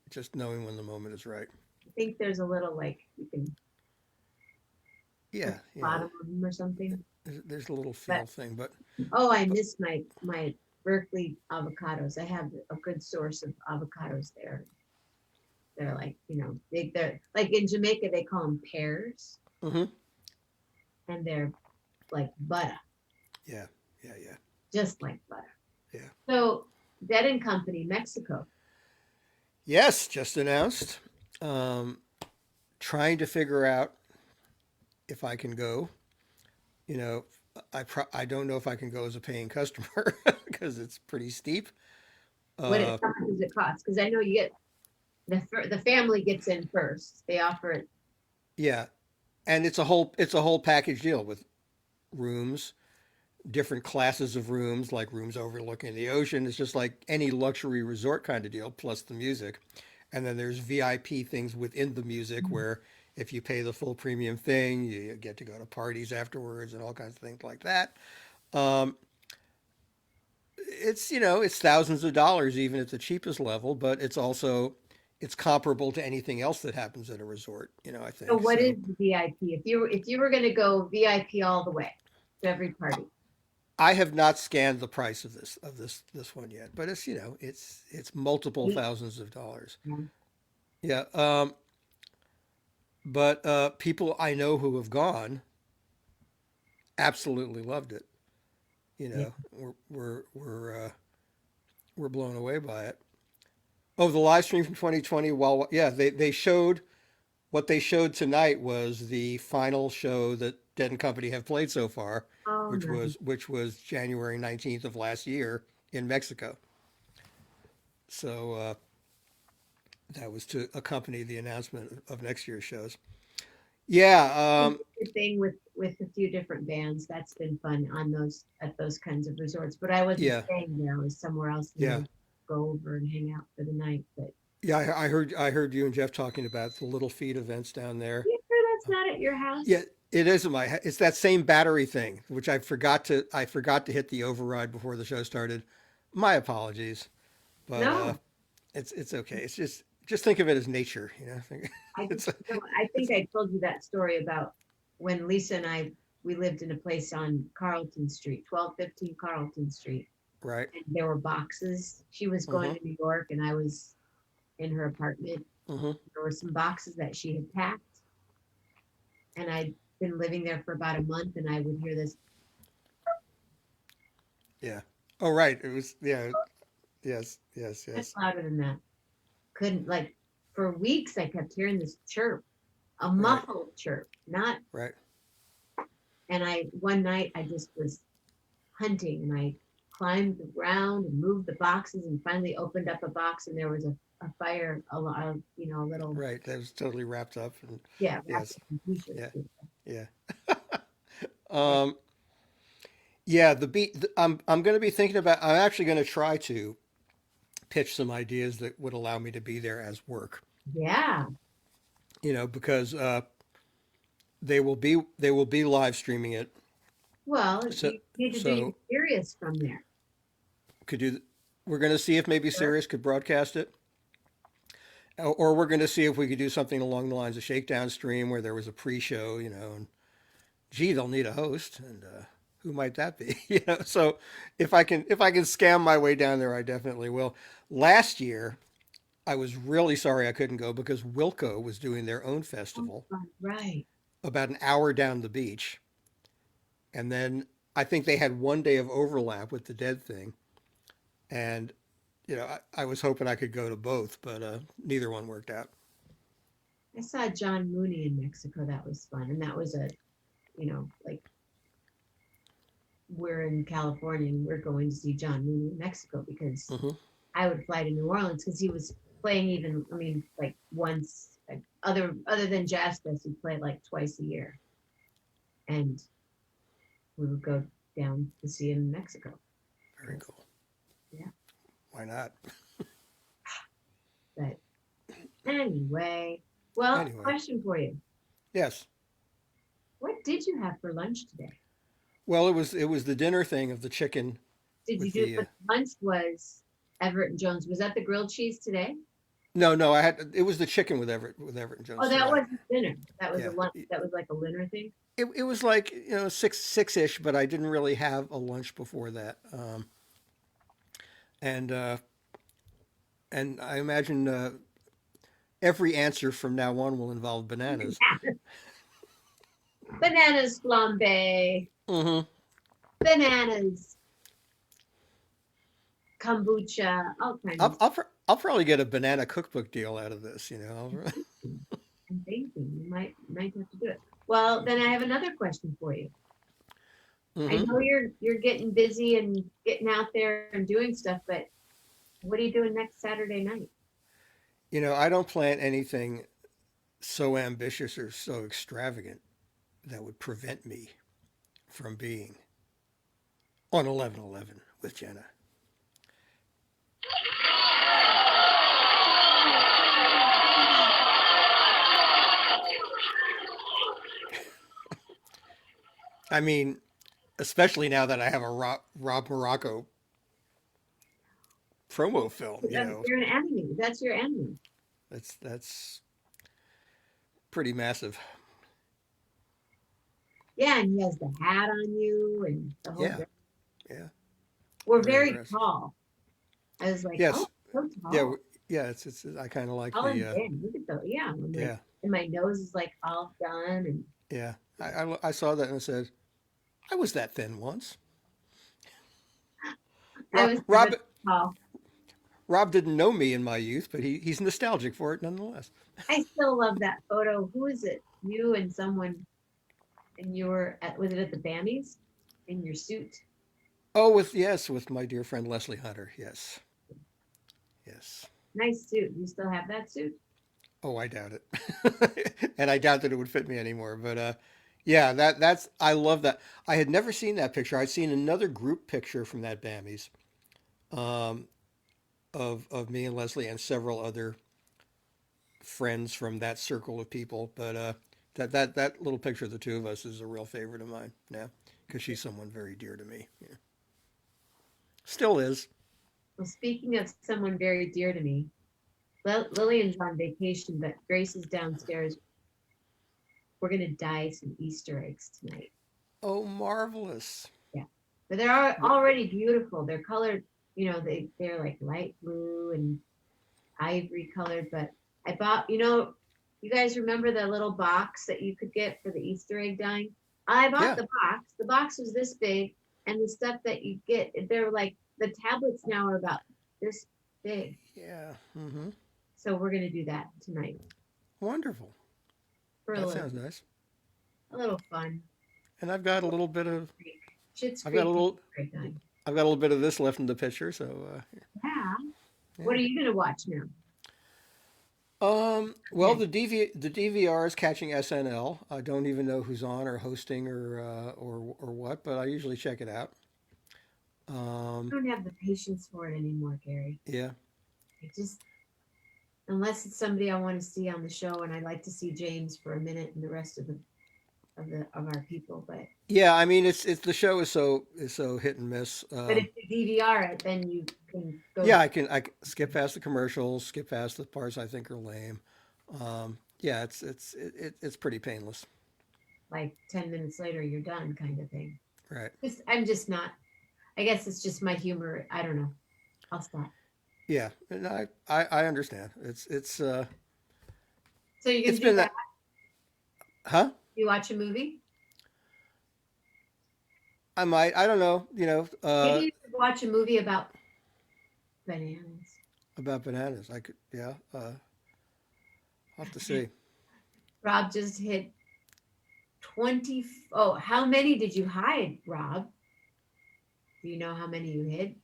just knowing when the moment is right. I think there's a little like you can Yeah, bottom of them or something. there's a little feel But thing, but oh, I miss my Berkeley avocados. I have a good source of avocados there. They're like, they're like in Jamaica they call them pears, hmm and they're like butter, yeah, yeah, yeah, just like butter. yeah. So Dead and Company, Mexico. Yes, just announced. Um, Trying to figure out if I can go. You know, I don't know if I can go as a paying customer because it's pretty steep. Uh, How much does it cost? Because I know you get the family gets in first. They offer it. yeah, and it's a whole package deal with rooms, different classes of rooms, like rooms overlooking the ocean. It's just like any luxury resort kind of deal, plus the music. And then there's VIP things within the music where if you pay the full premium thing, you get to go to parties afterwards and all kinds of things like that. Um, it's, it's thousands of dollars even at the cheapest level, but it's comparable to anything else that happens at a resort, I So think. what So is the VIP? If you were going to go VIP all the way to every party? I have not scanned the price of this one yet, but it's, it's multiple Eight? thousands of dollars. Yeah. Yeah. But people I know who have gone absolutely loved it. Yeah. We're blown away by it. Oh, the live stream from 2020. Well, yeah, they showed what they showed tonight was the final show that Dead and Company have played so far, Oh, nice. which was January 19th of last year in Mexico. So that was to accompany the announcement of next year's shows. Yeah, The thing with a few different bands, that's been fun on those at those kinds of resorts. But I wasn't yeah, staying there; I was somewhere else, and I yeah, would go over and hang out for the night. But yeah. I heard you and Jeff talking about the Little Feet events down there. you sure that's not at your Yeah, house? it is it's that same battery thing, which I forgot to hit the override before the show started. My apologies, but No, it's okay. It's just think of it as nature, I It's no, I think it's I told you that story about when Lisa and I we lived in a place on Carlton Street, 1215 Carlton Street, right. and there were boxes. She was going Mhm. to New York, and I was in her apartment. Mhm. There were some boxes that she had packed, and I'd been living there for about a month, and I would hear this Yeah. Oh, right. It was yeah. Yes. Yes. much Yes. louder than that. Couldn't like for weeks. I kept hearing this chirp, a Right. muffled chirp, not. Right. And I one night I just was hunting, and I climbed the ground and moved the boxes, and finally opened up a box, and there was a fire, a little, Right. That was totally wrapped up, and yeah, wrapped yes. up in t-shirts. Yeah. Yeah. Um. Yeah. The beat. I'm going to be thinking about. I'm actually going to try to pitch some ideas that would allow me to be there as work. Yeah. Because they will be live streaming it. Well, So you need to do your so serious from there. could you? We're going to see if maybe Sure. Sirius could broadcast it, or we're going to see if we could do something along the lines of Shakedown Stream, where there was a pre-show. And gee, they'll need a host, and who might that be? So if I can scam my way down there, I definitely will. Last year, I was really sorry I couldn't go because Wilco was doing their own Oh, festival right. about an hour down the beach. And then I think they had one day of overlap with the Dead thing. And, I was hoping I could go to both, but neither one worked out. I saw John Mooney in Mexico. That was fun. And that was like we're in California and we're going to see John Mooney in Mexico because Hmm. I would fly to New Orleans because he was playing even, I mean, like once, like other than Jazz Fest, he'd play like twice a year. And we would go down to see him in Mexico. Very cool. Yeah. Why not? But anyway, well, Anyway, question for you. yes. What did you have for lunch today? Well, it was the dinner thing of the chicken Did you with do, the but lunch was Everett and Jones. Was that the grilled cheese today? no, it was the chicken with Everett and Oh, Jones that today. wasn't dinner. That was a Yeah. lunch. That was like a dinner thing. It was like, six-ish, but I didn't really have a lunch before that. And and I imagine every answer from now on will involve bananas. Bananas flambe, Hmm. bananas, kombucha, all kinds of I'll, stuff. I'll, I'll probably get a banana cookbook deal out of this. I'm thinking you might have to do it. Well, then I have another question for you. I Hmm. know you're getting busy and getting out there and doing stuff, but what are you doing next Saturday night? I don't plan anything so ambitious or so extravagant that would prevent me from being on 11/11 with Jenna. I mean, especially now that I have a Rob Morocco promo film, You're an enemy. That's your enemy. that's pretty massive. Yeah, and he has the hat on you and the whole Yeah, bit. yeah, We're very very impressive. tall. I was like, oh, Yes, so yeah, tall. yeah. It's I kind of like Tall and the thin. Look at the, yeah. I'm like, yeah, and my nose is like all done. And yeah. I saw that and I said I was that thin once. I Rob was Rob, never tall. Rob didn't know me in my youth, but he's nostalgic for it nonetheless. I still love that photo. Who is it? You and someone, and you were at, was it at the Bammies in your suit? Oh, with my dear friend Leslie Hunter. Yes, yes. Nice suit. You still have that suit? Oh, I doubt it, and I doubt that it would fit me anymore. But yeah, that's I love that. I had never seen that picture. I'd seen another group picture from that Bammies, um, of me and Leslie and several other friends from that circle of people. But that little picture of the two of us is a real favorite of mine now because she's someone very dear to me. Yeah. Still is. Well, speaking of someone very dear to me, Lillian's on vacation, but Grace is downstairs. We're gonna dye some Easter eggs tonight. Oh, marvelous. Yeah, but they're already beautiful. They're colored, they're like light blue and ivory colored. But I bought, you guys remember the little box that you could get for the Easter egg dyeing? I bought Yeah. the box. The box was this big, and the stuff that you get, they're like the tablets now are about this big. Yeah. Mm-hmm. So we're gonna do that tonight Wonderful. for That sounds nice. a little fun. And I've got a little bit of Schitt's I've got Creek a is little a great time. I've got a little bit of this left in the picture, so Yeah. yeah. What are you gonna watch now? Well, Okay. the DVR is catching SNL. I don't even know who's on or hosting or what, but I usually check it out. I Um, don't have the patience for it anymore, Gary. yeah, I just unless it's somebody I want to see on the show, and I like to see James for a minute and the rest of our people. yeah. I mean, it's the show is so hit and miss. But if you DVR it, then you can go Yeah, I can skip past the commercials, skip past the parts I think are lame. Yeah, it's pretty painless, like 10 minutes later, you're done, kind of thing. right? I'm just not. I guess it's just my humor. I don't know. I'll stop. Yeah, and I understand. So you can It's do been that. that, huh? You watch a movie. I don't know, Maybe you could watch a movie about bananas. about bananas. I could, yeah. I'll have to see. Rob just hit 20. Oh, how many did you hide, Rob? Do you know how many you hid?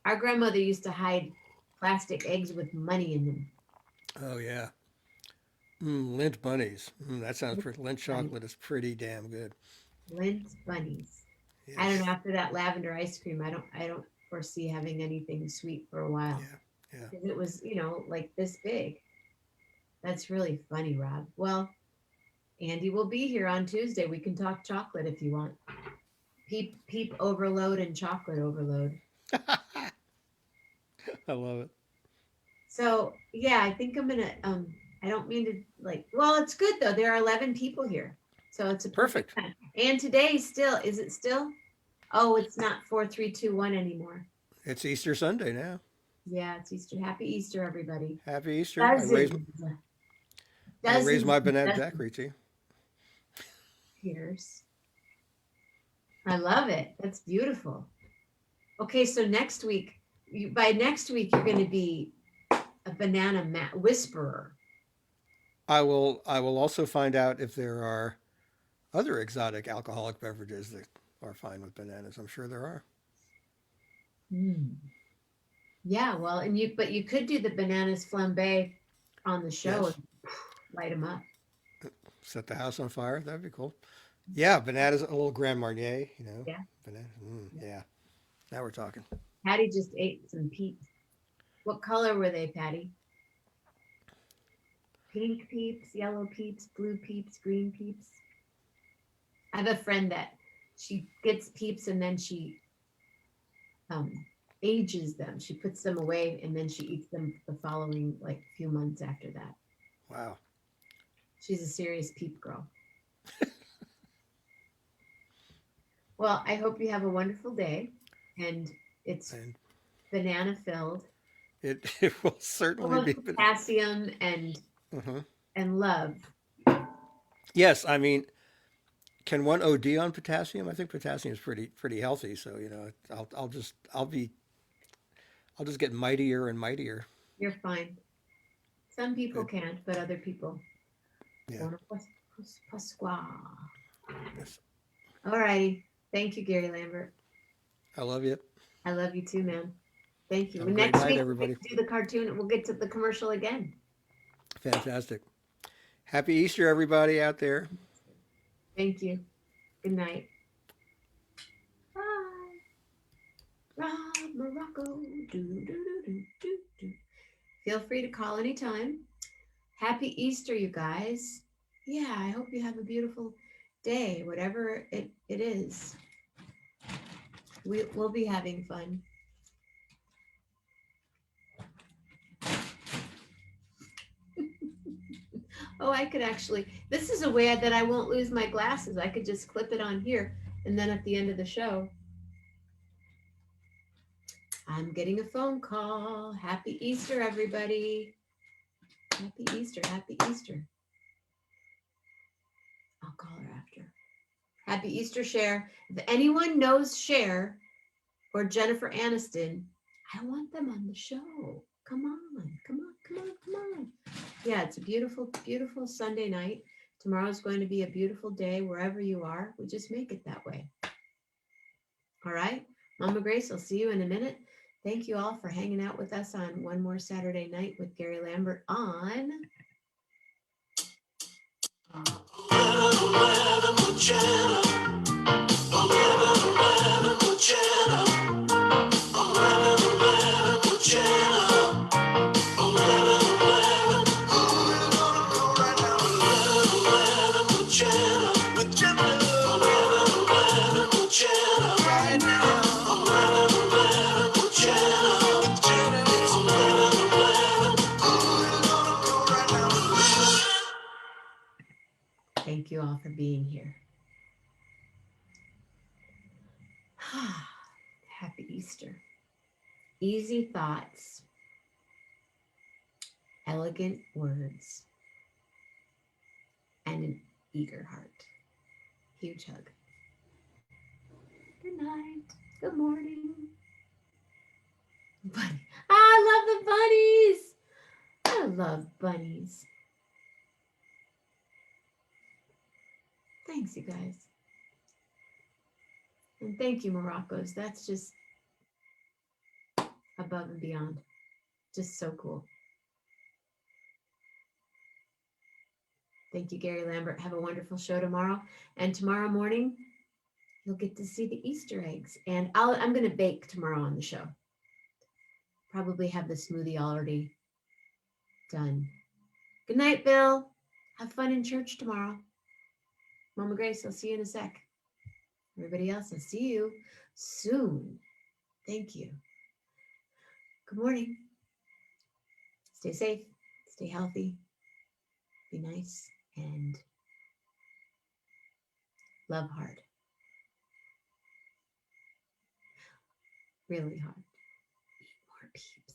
Our grandmother used to hide plastic eggs with money in them. Oh yeah. Lint bunnies. That sounds pretty. Lint chocolate is pretty damn good. Lint bunnies. I don't know. Yes. After that lavender ice cream, I don't foresee having anything sweet for a while. Yeah. Yeah. 'Cause it was, like this big. That's really funny, Rob. Well, Andy will be here on Tuesday. We can talk chocolate if you want. Peep overload and chocolate overload. I love it. So yeah, I think I'm gonna I don't mean to well, it's good though. There are 11 people here. So it's a perfect Perfect. time. And today still, is it still? Oh, it's not 4-3-2-1 anymore. It's Easter Sunday now. Yeah, it's Easter. Happy Easter, everybody. Happy Easter. Dozens, I raised my banana dozens daiquiri tea. years. I love it. That's beautiful. Okay, so next week, by next week, you're going to be a banana whisperer. I will also find out if there are other exotic alcoholic beverages that are fine with bananas. I'm sure there are. Mm. Yeah, well, but you could do the bananas flambe on the show Yes. and light them up. Set the house on fire. That'd be cool. Yeah, bananas, a little Grand Marnier. Yeah. Bananas. Yeah. Now we're talking. Patty just ate some peeps. What color were they, Patty? Pink peeps, yellow peeps, blue peeps, green peeps. I have a friend that she gets peeps and then she ages them. She puts them away and then she eats them the following like few months after that. Wow. She's a serious peep girl. Well, I hope you have a wonderful day, and it's And banana filled, it will full certainly of be. potassium Uh-huh. and love. Yes, I mean, can one OD on potassium? I think potassium is pretty healthy. So I'll just get mightier and mightier. You're fine. Some people Good. can't, but other people. Yeah. Buona Pasqua. Yes. All righty. Thank you, Gary Lambert. I love you. I love you too, man. Thank you. Have a great Next night, week we'll everybody. get to do the cartoon. We'll get to the commercial again. Fantastic. Happy Easter, everybody out there. Thank you. Good night. Bye. Rob Morocco. Do, do, do, do, do, do. Feel free to call anytime. Happy Easter, you guys. Yeah, I hope you have a beautiful day, whatever it is. We'll be having fun. Oh, I could actually, this is a way that I won't lose my glasses. I could just clip it on here. And then at the end of the show, I'm getting a phone call. Happy Easter, everybody. Happy Easter. Happy Easter. I'll call her after. Happy Easter, Cher. If anyone knows Cher or Jennifer Aniston, I want them on the show. Come on, come on, come on, come on. Yeah, it's a beautiful, beautiful Sunday night. Tomorrow's going to be a beautiful day wherever you are. We just make it that way. All right. Mama Grace, I'll see you in a minute. Thank you all for hanging out with us on One More Saturday Night with Gary Lambert on. Thank you all for being here. Happy Easter. Easy thoughts, elegant words, and an eager heart. Huge hug. Good night. Good morning. Bunny. I love the bunnies. I love bunnies. Thanks, you guys. And thank you, Morocco's. That's just above and beyond. Just so cool. Thank you, Gary Lambert. Have a wonderful show tomorrow. And tomorrow morning, you'll get to see the Easter eggs. And I'm going to bake tomorrow on the show. Probably have the smoothie already done. Good night, Bill. Have fun in church tomorrow. Mama Grace, I'll see you in a sec. Everybody else, I'll see you soon. Thank you. Good morning. Stay safe, stay healthy, be nice, and love hard. Really hard. Eat more peeps.